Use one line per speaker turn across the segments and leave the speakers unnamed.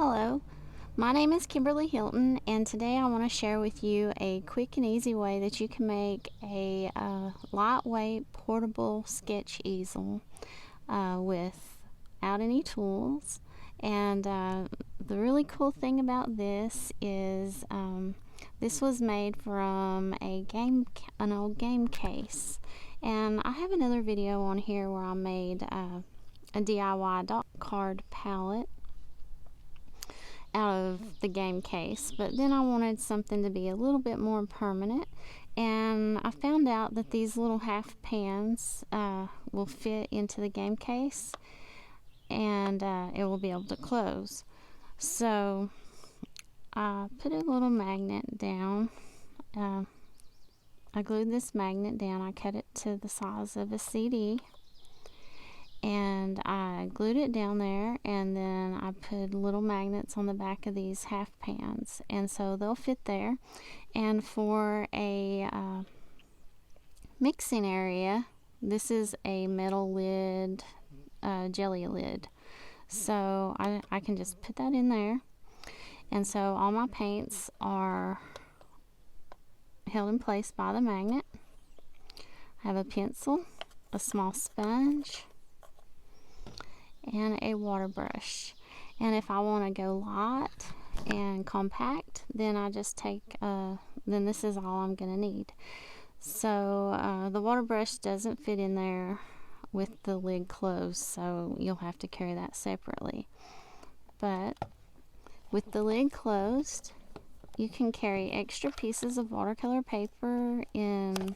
Hello, my name is Kimberly Hilton, and today I want to share with you a quick and easy way that you can make a lightweight portable sketch easel without any tools. And the really cool thing about this is this was made from an old game case. And I have another video on here where I made a DIY dot card palette out of the game case, but then I wanted something to be a little bit more permanent, and I found out that these little half pans will fit into the game case, and it will be able to close. So I put a little magnet down. I glued this magnet down. I cut it to the size of a CD, and I glued it down there, and then I put little magnets on the back of these half pans, and so they'll fit there. And for a mixing area, this is a metal lid, jelly lid, so I can just put that in there. And so all my paints are held in place by the magnet. I have a pencil, a small sponge, and a water brush. And if I want to go light and compact, then I just take then this is all I'm gonna need. So the water brush doesn't fit in there with the lid closed, so you'll have to carry that separately. But with the lid closed, you can carry extra pieces of watercolor paper inside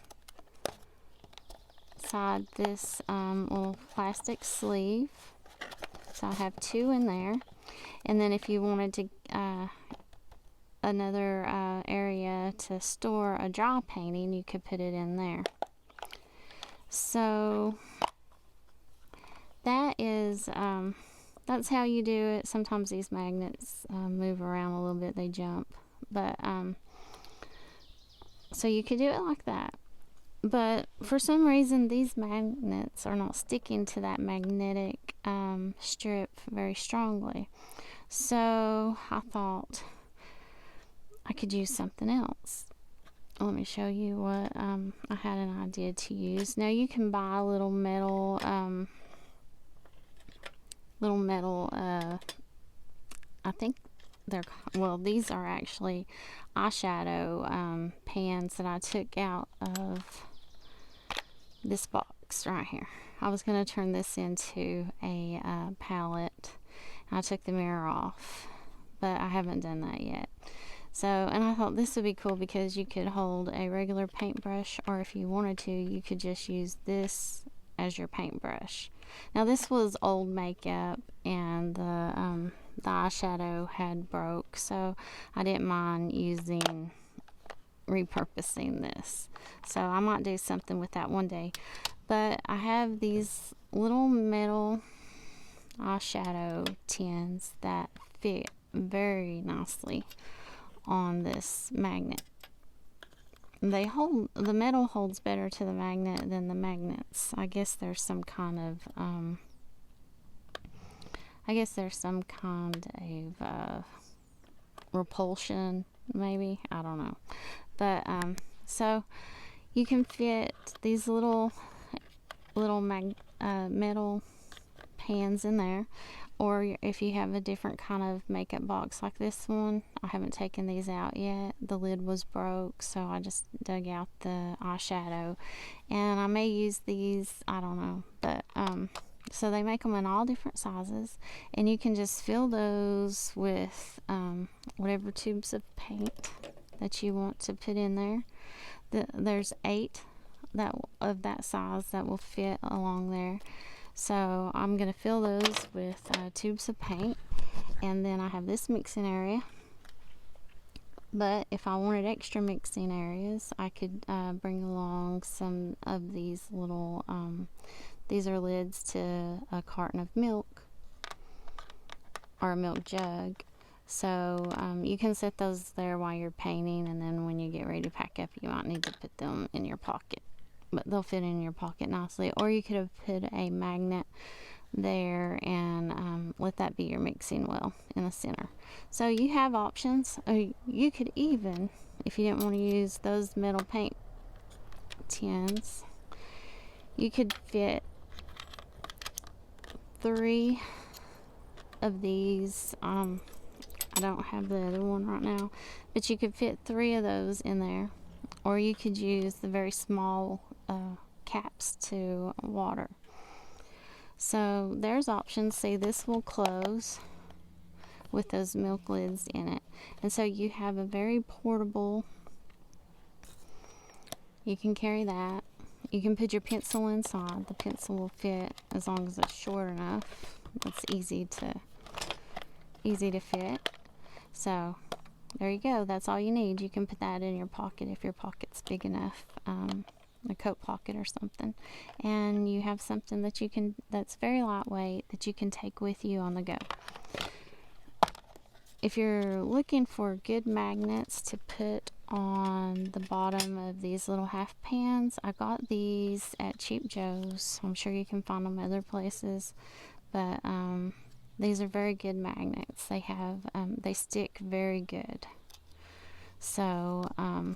this little plastic sleeve. So I have two in there, and then if you wanted to another area to store a dry painting, you could put it in there. So that is that's how you do it. Sometimes these magnets move around a little bit, they jump, but so you could do it like that. But for some reason, these magnets are not sticking to that magnetic strip very strongly. So I thought I could use something else. Let me show you what I had an idea to use. Now you can buy little metal, I think these are actually eyeshadow pans that I took out of this box right here. I was going to turn this into a palette. I took the mirror off, but I haven't done that yet. So, and I thought this would be cool because you could hold a regular paintbrush, or if you wanted to, you could just use this as your paintbrush. Now this was old makeup, and the eyeshadow had broke, so I didn't mind repurposing this. So I might do something with that one day. But I have these little metal eyeshadow tins that fit very nicely on this magnet. The metal holds better to the magnet than the magnets. I guess there's some kind of repulsion, maybe, I don't know. But so you can fit these little metal pans in there, or if you have a different kind of makeup box like this one. I haven't taken these out yet. The lid was broke, so I just dug out the eyeshadow, and I may use these, I don't know. But so they make them in all different sizes, and you can just fill those with whatever tubes of paint that you want to put in there. There's 8 of that size that will fit along there. So I'm going to fill those with tubes of paint, and then I have this mixing area. But if I wanted extra mixing areas, I could bring along some of these little, these are lids to a carton of milk, or a milk jug. So you can set those there while you're painting, and then when you get ready to pack up, you might need to put them in your pocket. But they'll fit in your pocket nicely. Or you could have put a magnet there, and let that be your mixing well in the center. So you have options. You could even, if you didn't want to use those metal paint tins, you could fit 3 of these. I don't have the other one right now, but you could fit 3 of those in there, or you could use the very small caps to water. So there's options. See, this will close with those milk lids in it, and so you have a very portable, you can carry that. You can put your pencil inside. The pencil will fit as long as it's short enough. It's easy to fit. So there you go. That's all you need. You can put that in your pocket if your pocket's big enough, a coat pocket or something, and you have something that you can, that's very lightweight, that you can take with you on the go. If you're looking for good magnets to put on the bottom of these little half pans, I got these at Cheap Joe's. I'm sure you can find them other places, but these are very good magnets. They have they stick very good. So I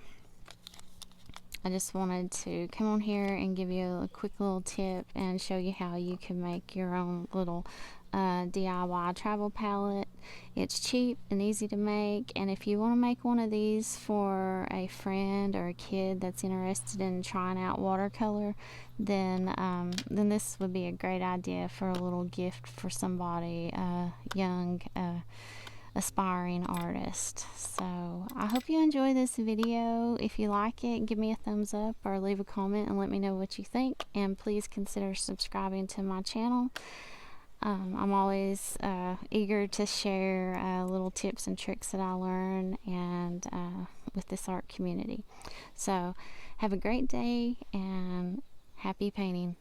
just wanted to come on here and give you a quick little tip and show you how you can make your own little DIY travel palette. It's cheap and easy to make, and if you want to make one of these for a friend or a kid that's interested in trying out watercolor, then this would be a great idea for a little gift for somebody young, aspiring artist. So I hope you enjoy this video. If you like it, give me a thumbs up or leave a comment and let me know what you think, and please consider subscribing to my channel. I'm always eager to share little tips and tricks that I learn and with this art community. So have a great day and happy painting.